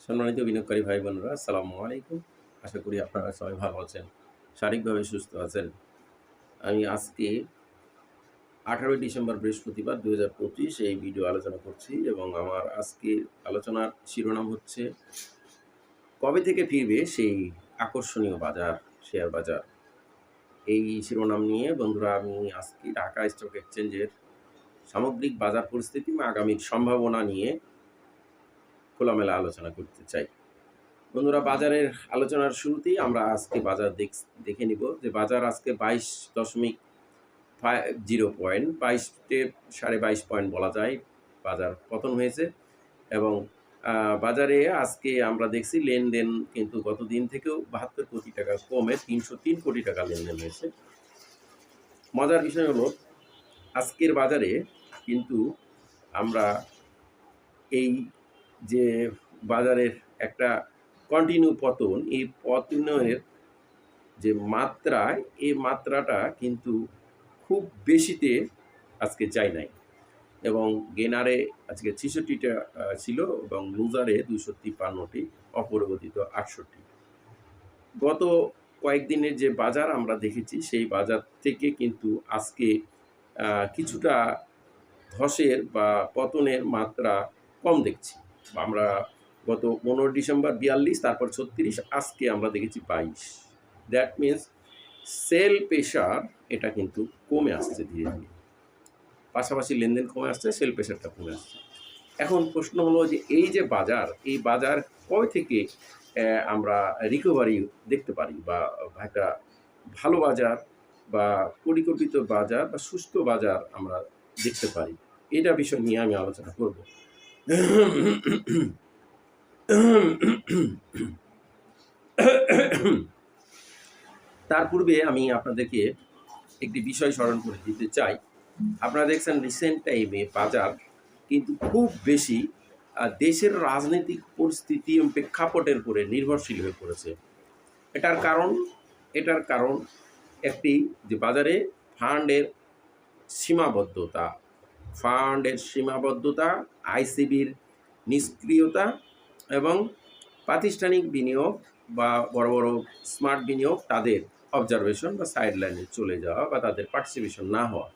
সম্মানিত বিনিয়োগকারী ভাই বোনেরা, আসসালামু আলাইকুম। আশা করি আপনারা সবাই ভালো আছেন, শারীরিকভাবে সুস্থ আছেন। আমি আজকে 18ই ডিসেম্বর বৃহস্পতিবার 2025 এই ভিডিও আলোচনা করছি এবং আমার আজকের আলোচনার শিরোনাম হচ্ছে কবে থেকে ফিরবে সেই আকর্ষণীয় বাজার, শেয়ার বাজার। এই শিরোনাম নিয়ে বন্ধুরা আমি আজকে ঢাকা স্টক এক্সচেঞ্জের সামগ্রিক বাজার পরিস্থিতি এবং আগামীর সম্ভাবনা নিয়ে খোলামেলা আলোচনা করতে চাই। বন্ধুরা, বাজারের আলোচনার শুরুতেই আমরা আজকে বাজার দেখে নিব যে বাজার আজকে 22.50 পয়েন্ট, 22 পয়েন্ট বলা যায় বাজার পতন হয়েছে। এবং বাজারে আজকে আমরা দেখছি লেনদেন কিন্তু গত দিন থেকেও 72 কোটি টাকা কমে 303 কোটি টাকা লেনদেন হয়েছে। মজার বিষয় হলো আজকের বাজারে কিন্তু আমরা এই যে বাজারের একটা কন্টিনিউ পতন, এই পতনের যে মাত্রা, এই মাত্রাটা কিন্তু খুব বেশিতে আজকে যায় নাই এবং গেনারে আজকে 66টা ছিল এবং লুজারে 253টি, অপরিবর্তিত 68। গত কয়েকদিনের যে বাজার আমরা দেখেছি সেই বাজার থেকে কিন্তু আজকে কিছুটা ধসের বা পতনের মাত্রা কম দেখছি। আমরা গত 15 ডিসেম্বর 42, তারপর 36, আজকে আমরা দেখেছি 22। দ্যাট মিনস সেল প্রেশার এটা কিন্তু কমে আসছে ধীরে ধীরে, পাশাপাশি লেনদেন কমে আসছে, সেল প্রেশারটা কমে আসছে। এখন প্রশ্ন হলো যে এই যে বাজার, এই বাজার কবে থেকে আমরা রিকভারি দেখতে পারি বা একটা ভালো বাজার বা পরিকল্পিত বাজার বা সুস্থ বাজার আমরা দেখতে পারি, এটা বিষয় নিয়ে আমি আলোচনা করব। তার পূর্বে আমি আপনাদেরকে একটি বিষয় স্মরণ করে দিতে চাই। আপনারা দেখছেন রিসেন্ট টাইমে বাজার কিন্তু খুব বেশি দেশের রাজনৈতিক পরিস্থিতি এবং প্রেক্ষাপটের উপরে নির্ভরশীল হয়ে পড়েছে। এটার কারণ একটি যে বাজারে ফান্ডের সীমাবদ্ধতা, আইসিবির নিষ্ক্রিয়তা এবং প্রাতিষ্ঠানিক বিনিয়োগ বা বড় বড় স্মার্ট বিনিয়োগ তাদের অবজারভেশন বা সাইডলাইনে চলে যাওয়া বা তাদের পার্টিসিপেশন না হওয়া,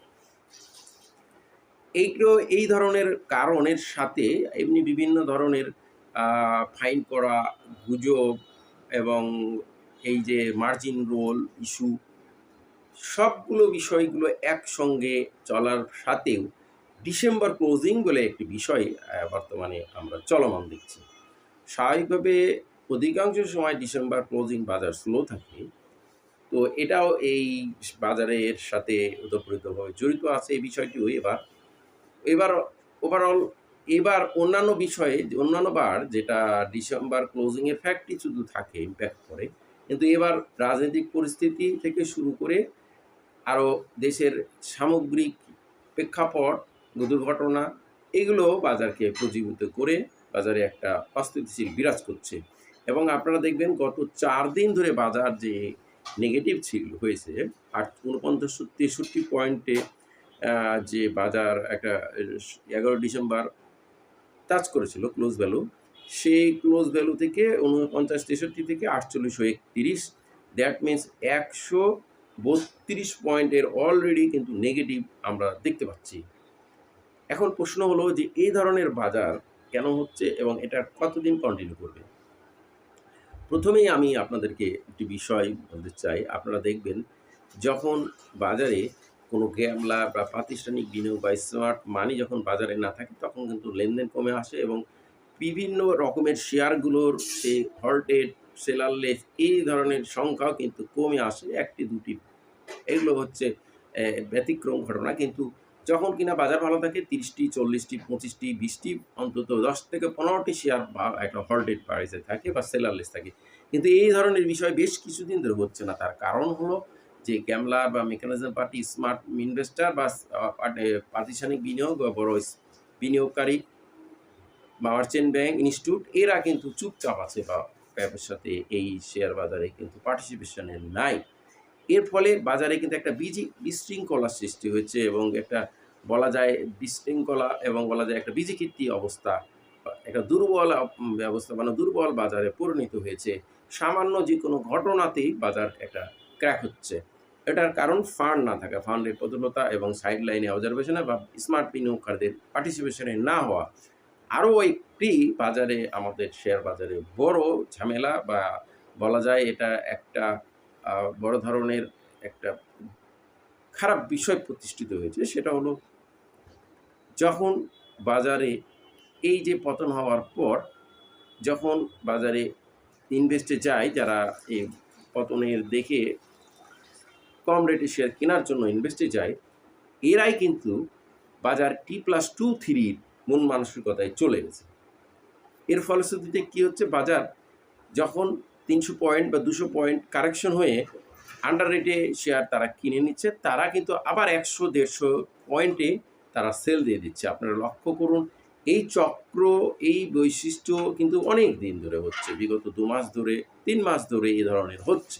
এই ধরনের কারণের সাথে এমনি বিভিন্ন ধরনের ফাইন করা, গুজব এবং এই যে মার্জিন রোল ইস্যু, সবগুলো বিষয়গুলো একসঙ্গে চলার সাথেও ডিসেম্বর ক্লোজিং বলে একটি বিষয় বর্তমানে আমরা চলমান দেখছি। স্বাভাবিকভাবে অধিকাংশ সময় ডিসেম্বর ক্লোজিং বাজার স্লো থাকে, তো এটাও এই বাজারের সাথে ওতপ্রোতভাবে জড়িত আছে এই বিষয়টিও। এবার ওভারঅল অন্যান্য বার যেটা ডিসেম্বর ক্লোজিংয়ের ফ্যাক্টই শুধু থাকে, ইম্প্যাক্ট করে, কিন্তু এবার রাজনৈতিক পরিস্থিতি থেকে শুরু করে আরও দেশের সামগ্রিক প্রেক্ষাপট, দুর্ঘটনা, এগুলো বাজারকে প্রজীবিত করে বাজারে একটা অস্থিতিশীল বিরাজ করছে। এবং আপনারা দেখবেন গত 4 দিন ধরে বাজার যে নেগেটিভ হয়েছে 49-63 পয়েন্টে, যে বাজার একটা 11 ডিসেম্বর টাচ করেছিল ক্লোজ ভ্যালু, সেই ক্লোজ ভ্যালু থেকে 49-63 থেকে 4831, দ্যাট মিনস 132 পয়েন্টের অলরেডি কিন্তু নেগেটিভ আমরা দেখতে পাচ্ছি। এখন প্রশ্ন হলো যে এই ধরনের বাজার কেন হচ্ছে এবং এটা কতদিন কন্টিনিউ করবে। প্রথমেই আমি আপনাদেরকে একটি বিষয় বলতে চাই। আপনারা দেখবেন যখন বাজারে কোনো গ্যামলার বা প্রাতিষ্ঠানিক বিনিয়োগ বা স্মার্ট মানি যখন বাজারে না থাকে, তখন কিন্তু লেনদেন কমে আসে এবং বিভিন্ন রকমের শেয়ারগুলোর সেই হল্টেড, সেলারলেস, এই ধরনের সংখ্যাও কিন্তু কমে আসে, 1-2টি। এগুলো হচ্ছে ব্যতিক্রম ঘটনা। কিন্তু যখন কিনা বাজার ভালো থাকে 30টি, 40টি, 25টি, 20টি, অন্তত 10 থেকে 15টি শেয়ার বা একটা হল্টেড প্রাইসে থাকে বা সেলারলেস থাকে। কিন্তু এই ধরনের বিষয় বেশ কিছুদিন ধরে হচ্ছে না। তার কারণ হলো যে গ্যামলার বা মেকানিজম পার্টি, স্মার্ট ইনভেস্টার বা প্রাতিষ্ঠানিক বিনিয়োগ বা বড় বিনিয়োগকারী, মার্চেন্ট ব্যাংক, ইনস্টিটিউট, এরা কিন্তু চুপচাপ আছে বা ব্যবসাতে এই শেয়ার বাজারে কিন্তু পার্টিসিপেশনে নাই। এর ফলে বাজারে কিন্তু একটা বিশৃঙ্খলার সৃষ্টি হয়েছে এবং একটা বলা যায় বিশৃঙ্খলা এবং বলা যায় একটা বিজিকিত্তি অবস্থা একটা দুর্বল ব্যবস্থাপনা, দুর্বল বাজারে পরিণত হয়েছে। সামান্য যে কোনো ঘটনাতেই বাজার একটা ক্র্যাক হচ্ছে। এটার কারণ ফান্ড না থাকা, ফান্ডের প্রতুলতা এবং সাইড লাইনে অবজারভেশনে বা স্মার্ট বিনিয়োগকারীদের পার্টিসিপেশনে না হওয়া। আরও একটি বাজারে, আমাদের শেয়ার বাজারে বড় ঝামেলা, বা বলা যায় এটা একটা বড় ধরনের একটা খারাপ বিষয় প্রতিষ্ঠিত হয়েছে। সেটা হলো, যখন বাজারে এই যে পতন হওয়ার পর, যখন বাজারে ইনভেস্টে যায় যারা এই পতনের দেখে কম রেটে শেয়ার কেনার জন্য ইনভেস্টে যায়, এরাই কিন্তু বাজার T+2-3 মন মানসিকতায় চলে গেছে। এর ফলশ্রুতিতে কী হচ্ছে, বাজার যখন 300 পয়েন্ট বা 200 পয়েন্ট কারেকশন হয়ে আন্ডার রেটে শেয়ার তারা কিনে নিচ্ছে, তারা কিন্তু আবার 100-150 পয়েন্টে তারা সেল দিয়ে দিচ্ছে। আপনারা লক্ষ্য করুন, এই চক্র, এই বৈশিষ্ট্য কিন্তু অনেক দিন ধরে হচ্ছে, বিগত 2 মাস ধরে, 3 মাস ধরে এই ধরনের হচ্ছে।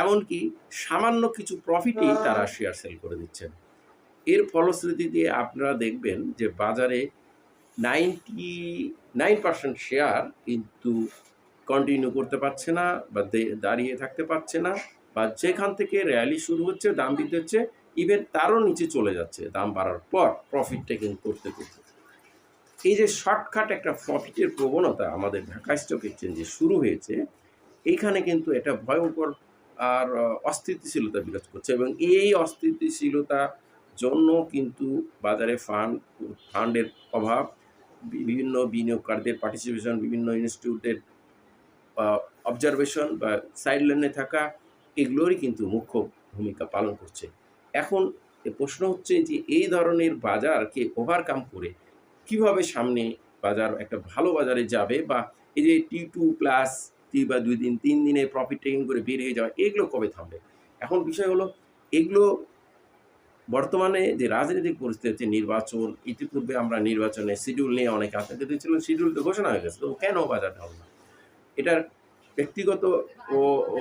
এমনকি সামান্য কিছু প্রফিটেই তারা শেয়ার সেল করে দিচ্ছেন। এর ফলশ্রুতিতে আপনারা দেখবেন যে বাজারে 99% শেয়ার কিন্তু কন্টিনিউ করতে পারছে না, বা দাঁড়িয়ে থাকতে পারছে না, বা যেখান থেকে র্যালি শুরু হচ্ছে, দাম বৃদ্ধি হচ্ছে, ইভেন তারও নিচে চলে যাচ্ছে দাম বাড়ার পর প্রফিট টেকিং করতে করতে। এই যে শর্টকাট একটা প্রফিটের প্রবণতা আমাদের ঢাকা স্টক এক্সচেঞ্জে শুরু হয়েছে, এইখানে কিন্তু এটা ভয়ঙ্কর আর অস্থিতিশীলতা বিরাজ করছে, এবং এই অস্থিতিশীলতা জন্য কিন্তু বাজারে ফান্ডের অভাব, বিভিন্ন বিনিয়োগকারীদের পার্টিসিপেশন, বিভিন্ন ইনস্টিটিউটের অবজারভেশন বা সাইডলাইনে থাকা, এগুলোরই কিন্তু মুখ্য ভূমিকা পালন করছে। এখন প্রশ্ন হচ্ছে যে এই ধরনের বাজারকে ওভারকাম করে কিভাবে সামনে বাজার একটা ভালো বাজারে যাবে, বা এই যে T2+ বা 2 দিন 3 দিনে প্রফিট টেকিং করে বের হয়ে যাওয়া, এগুলো কবে থামবে? এখন বিষয় হলো, এগুলো বর্তমানে যে রাজনৈতিক পরিস্থিতি হচ্ছে, নির্বাচন, ইতিপূর্বে আমরা নির্বাচনের শিডিউল নিয়ে অনেক আতঙ্কিত ছিলাম, শিডিউল তো ঘোষণা হয়ে গেছে, তো কেন বাজার ডাউন না? এটার ব্যক্তিগত ও ও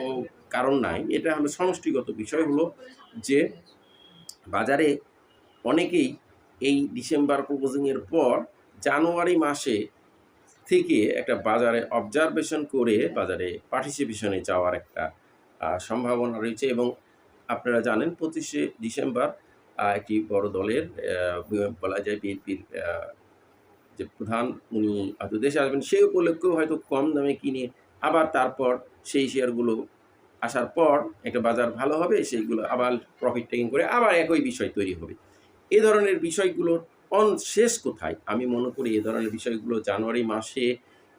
কারণ নাই, এটা হলো সমষ্টিগত বিষয়। হলো যে বাজারে অনেকেই এই ডিসেম্বর ক্লোজিংয়ের পর জানুয়ারি মাসে থেকে একটা বাজারে অবজারভেশন করে বাজারে পার্টিসিপেশনে যাওয়ার একটা সম্ভাবনা রয়েছে। এবং আপনারা জানেন 25শে ডিসেম্বর একটি বড় দলের, বলা যায় বিএনপির যে প্রধান, উনি হয়তো দেশে আসবেন, সেই উপলক্ষেও হয়তো কম দামে কিনে, আবার তারপর সেই শেয়ারগুলো আসার পর একটা বাজার ভালো হবে, সেইগুলো আবার প্রফিট টেকিং করে আবার একই বিষয় তৈরি হবে। এ ধরনের বিষয়গুলোর শেষ কোথায়? আমি মনে করি এ ধরনের বিষয়গুলো জানুয়ারি মাসে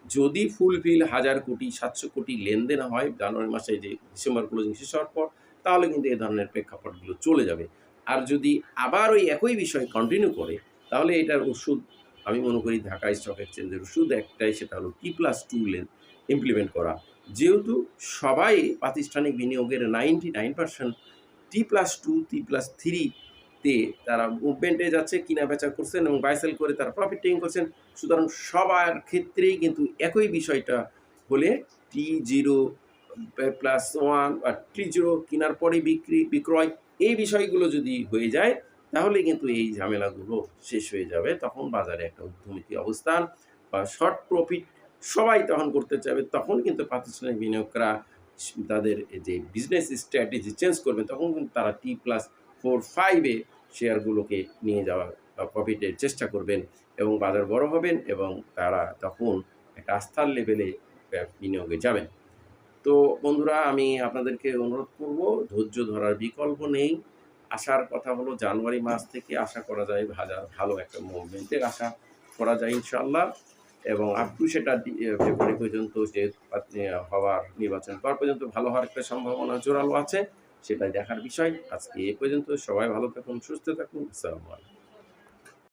যদি ফুলফিল 1000 কোটি 700 কোটি লেনদেন হয় জানুয়ারি মাসে, যে ডিসেম্বর ক্লোজিং শেষ হওয়ার পর, তাহলে কিন্তু এ ধরনের প্রেক্ষাপটগুলো চলে যাবে। আর যদি আবার ওই একই বিষয় কন্টিনিউ করে, তাহলে এটার ওষুধ, আমি মনে করি ঢাকা স্টক এক্সচেঞ্জের ওষুধ একটাই, সেটা হলো T+2 ইমপ্লিমেন্ট করা। যেহেতু সবাই প্রাতিষ্ঠানিক বিনিয়োগের 99% T+2 T+3 তে তারা মুভমেন্টে যাচ্ছে, কিনা বেচা করছেন এবং বাই সেল করে তারা প্রফিট টেকিং করছেন। সুতরাং সবার ক্ষেত্রেই কিন্তু একই বিষয়টা হলে T0+1 বা T0 কেনার পরে বিক্রয়, এই বিষয়গুলো যদি হয়ে যায়, তাহলে কিন্তু এই ঝামেলাগুলো শেষ হয়ে যাবে। তখন বাজারে একটা ঊর্ধ্বমুখী অবস্থান বা শর্ট প্রফিট সবাই তখন করতে চাইবে। তখন কিন্তু প্রাতিষ্ঠানিক বিনিয়োগকরা তাদের যে বিজনেস স্ট্র্যাটেজি চেঞ্জ করবেন, তখন কিন্তু তারা T+4-5 এ শেয়ারগুলোকে নিয়ে যাওয়ার বা প্রফিটের চেষ্টা করবেন, এবং বাজার বড় হবেন, এবং তারা তখন একটা আস্থার লেভেলে বিনিয়োগে যাবেন। তো বন্ধুরা, আমি আপনাদেরকে অনুরোধ করব, ধৈর্য ধরার বিকল্প নেই। আশার কথা হলো জানুয়ারি মাস থেকে আশা করা যায় ভালো একটা মুভমেন্টের আশা করা যায় ইনশাআল্লাহ, এবং আপ টু সেটা ফেব্রুয়ারি পর্যন্ত যে হওয়ার, নির্বাচন করার পর্যন্ত ভালো হওয়ার একটা সম্ভাবনা জোরালো আছে, সেটাই দেখার বিষয়। আজকে এ পর্যন্ত, সবাই ভালো থাকুন, সুস্থ থাকুন। আসসালামু আলাইকুম।